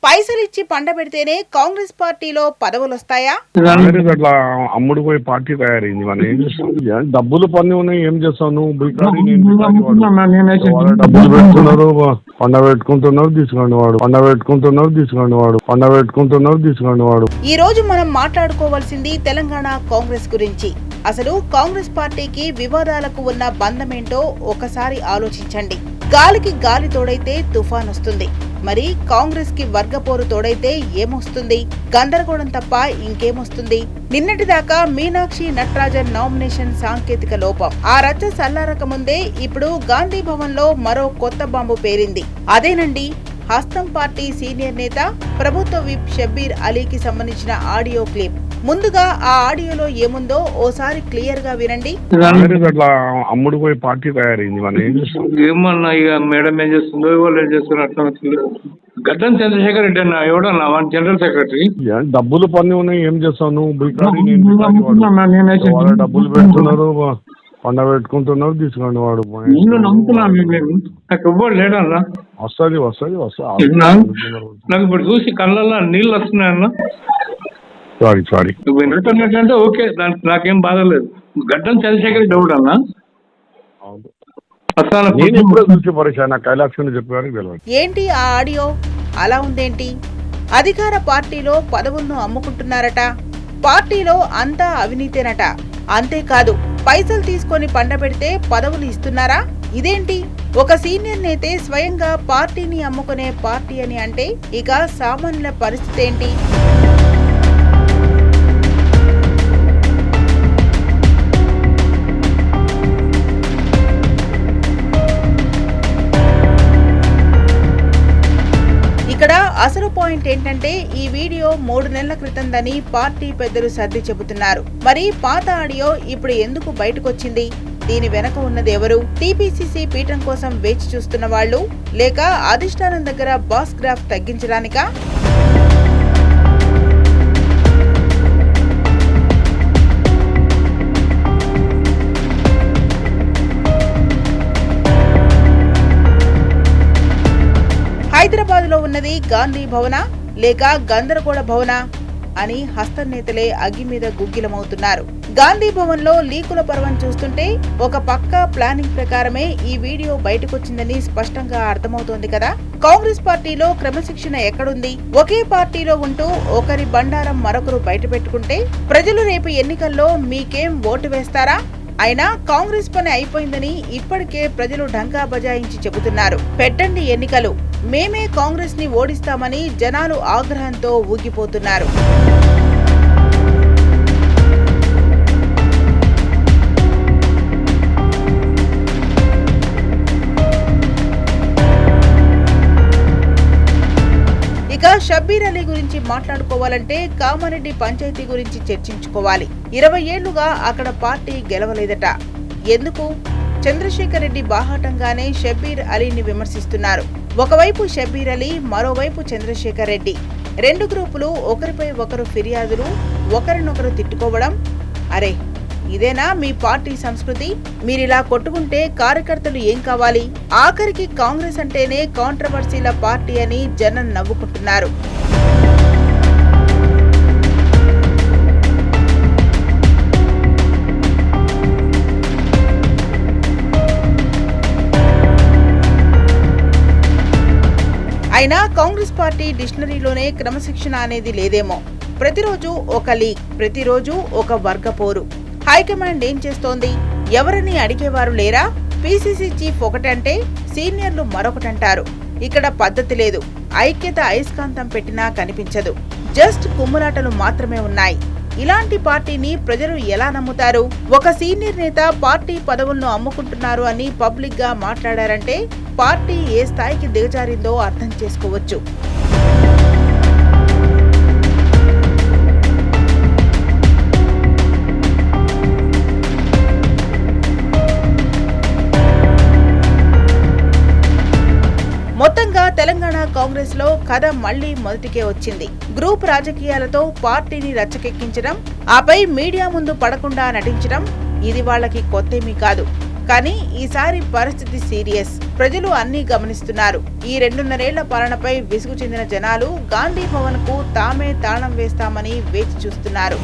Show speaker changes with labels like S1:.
S1: పైసలిచ్చి పండబెడితేనే కాంగ్రెస్ పార్టీలో పదవులొస్తాయా?
S2: అట్లా అమ్ముడు పోయి పార్టీ తయారైంది. మనం ఏం చేస్తాం? డబ్బులు పని ఉన్నాయి, ఏం చేస్తావు నువ్వు? బికారి డబ్బులు పెడుతున్నారు, పండ పెట్టుకుంటున్నారు, తీసుకోండి వాడు. పండ పెట్టుకుంటున్నారు, తీసుకోండి వాడు. పండ పెట్టుకుంటున్నారు, తీసుకోండి వాడు.
S1: ఈ రోజు మనం మాట్లాడుకోవాల్సింది తెలంగాణ కాంగ్రెస్ గురించి. అసలు కాంగ్రెస్ పార్టీకి వివాదాలకు ఉన్న బంధమేంటో ఒకసారి ఆలోచించండి. గాలికి గాలి తోడైతే తుఫాన్ వస్తుంది. మరి కాంగ్రెస్ కి వర్గపోరు తోడైతే ఏమొస్తుంది? గందరగోళం తప్ప ఇంకేమొస్తుంది? నిన్నటిదాకా మీనాక్షి నటరాజన్ నామినేషన్ సాంకేతిక లోపం. ఆ రచ్చ సల్లారక ముందే ఇప్పుడు గాంధీ భవన్ లో మరో కొత్త బాంబు పేరింది. అదేనండి హస్తం పార్టీ సీనియర్ నేత ప్రభుత్వ విప్ షబ్బీర్ అలీకి సంబంధించిన ఆడియో క్లిప్. ముందుగా ఆ ఆడియోలో ఏముందో ఓసారి క్లియర్ గా వినండి.
S2: అట్లా అమ్ముడు పోయి పార్టీ తయారైంది. మనం ఏం చేస్తాం?
S3: ఏమన్నా ఇక మేడం ఏం చేస్తుందో వాళ్ళు ఏం చేస్తున్నారు అట్లా గడ్డం చంద్రశేఖర్ రెడ్డి అన్న ఎవడన్నా వన్ జనరల్ సెక్రటరీ.
S2: డబ్బులు పని ఉన్నాయి, ఏం చేస్తావు నువ్వు? బికారి డబ్బులు పెడుతున్నారు, పండ పెట్టుకుంటున్నారు, తీసుకోండి వాడు.
S3: నేను నమ్ముతున్నాను, నాకు ఎవ్వరు లేడన్నా.
S2: వస్తుంది వస్తుంది వస్తుంది.
S3: నాకు ఇప్పుడు చూసి కళ్ళల్లో నీళ్ళు వస్తున్నాయన్నా.
S2: సారీ
S3: నువ్వు వినటంటే ఓకే, దానికి నాకేం బాధ లేదు. గడ్డం చంద్రశేఖర్ రెడ్డి ఎవడన్నా
S1: ఏంటి ఆ ఆడియో అలా ఉందేంటి? అధికార పార్టీలో పదవులను అమ్ముకుంటున్నారట, పార్టీలో అంతా అవినీతేనట. అంతేకాదు పైసలు తీసుకొని పండబెడితే పదవులు ఇస్తున్నారా? ఇదేంటి? ఒక సీనియర్ నేతే స్వయంగా పార్టీని అమ్ముకునే పార్టీ అని అంటే ఇక సామాన్యుల పరిస్థితి ఏంటి? ఇక్కడ అసలు పాయింట్ ఏంటంటే ఈ వీడియో 3 నెలల క్రితందని పార్టీ పెద్దలు సర్ది చెబుతున్నారు. మరి పాత ఆడియో ఇప్పుడు ఎందుకు బయటకొచ్చింది? దీని వెనక ఉన్నది ఎవరు? టీపీసీసీ పీఠం కోసం వేచి చూస్తున్న వాళ్ళు, లేక అధిష్టానం దగ్గర బాస్ గ్రాఫ్ తగ్గించడానికా? హైదరాబాద్ లో ఉన్నది గాంధీ భవనా లేక గందరగోళ భవనా అని హస్తం నేతలే అగ్గి మీద గుగ్గిలమవుతున్నారు. గాంధీ భవన్ లో లీకుల పర్వం చూస్తుంటే ఒక పక్కా ప్లానింగ్ ప్రకారమే ఈ వీడియో బయటకొచ్చిందని స్పష్టంగా అర్థమవుతోంది కదా. కాంగ్రెస్ పార్టీలో క్రమశిక్షణ ఎక్కడుంది? ఒకే పార్టీలో ఉంటూ ఒకరి బండారం మరొకరు బయట పెట్టుకుంటే ప్రజలు రేపు ఎన్నికల్లో మీకేం ఓటు వేస్తారా? అయినా కాంగ్రెస్ పని అయిపోయిందని ఇప్పటికే ప్రజలు ఢంకా బజాయించి చెబుతున్నారు. పెట్టండి ఎన్నికలు, మేమే కాంగ్రెస్ ని ఓడిస్తామని జనాలు ఆగ్రహంతో ఊగిపోతున్నారు. ఇక షబ్బీర్ అలీ గురించి మాట్లాడుకోవాలంటే కామారెడ్డి పంచాయతీ గురించి చర్చించుకోవాలి. 20 ఏళ్లుగా అక్కడ పార్టీ గెలవలేదట. ఎందుకు? చంద్రశేఖర్ రెడ్డి బాహాటంగానే షబ్బీర్ అలీని విమర్శిస్తున్నారు. ఒకవైపు షబ్బీర్ అలీ, మరోవైపు చంద్రశేఖర్ రెడ్డి. 2 గ్రూపులు ఒకరిపై ఒకరు ఫిర్యాదులు, ఒకరినొకరు తిట్టుకోవడం. అరే ఇదేనా మీ పార్టీ సంస్కృతి? మీరిలా కొట్టుకుంటే కార్యకర్తలు ఏం కావాలి? ఆఖరికి కాంగ్రెస్ అంటేనే కాంట్రవర్సీల పార్టీ అని జనం నవ్వుకుంటున్నారు. అయినా కాంగ్రెస్ పార్టీ డిక్షనరీలోనే క్రమశిక్షణ అనేది లేదేమో. ప్రతిరోజు ఒక లీగ్, ప్రతిరోజు ఒక వర్గపోరు. హైకమాండ్ ఏం చేస్తోంది? ఎవరని అడిగేవారు లేరా? పీసీసీ చీఫ్ ఒకటంటే సీనియర్లు మరొకటంటారు. ఇక్కడ పద్ధతి లేదు. ఐక్యత అయస్కాంతం పెట్టినా కనిపించదు. జస్ట్ కుమ్ములాటలు మాత్రమే ఉన్నాయి. ఇలాంటి పార్టీని ప్రజలు ఎలా నమ్ముతారు? ఒక సీనియర్ నేత పార్టీ పదవులను అమ్ముకుంటున్నారు అని పబ్లిక్ గా మాట్లాడారంటే పార్టీ ఏ స్థాయికి దిగజారిందో అర్థం చేసుకోవచ్చు. మొత్తంగా తెలంగాణ కాంగ్రెస్ లో కథ మళ్లీ మొదటికే వచ్చింది. గ్రూప్ రాజకీయాలతో పార్టీని రచ్చకెక్కించడం, ఆపై మీడియా ముందు పడకుండా నటించడం ఇది వాళ్ళకి కొత్తేమీ కాదు. కానీ ఈసారి పరిస్థితి సీరియస్. ప్రజలు అన్నీ గమనిస్తున్నారు. ఈ 2.5 ఏళ్ల పాలనపై విసుగు చెందిన జనాలు గాంధీ భవన్ కు తామే తాళం వేస్తామని వేచి చూస్తున్నారు.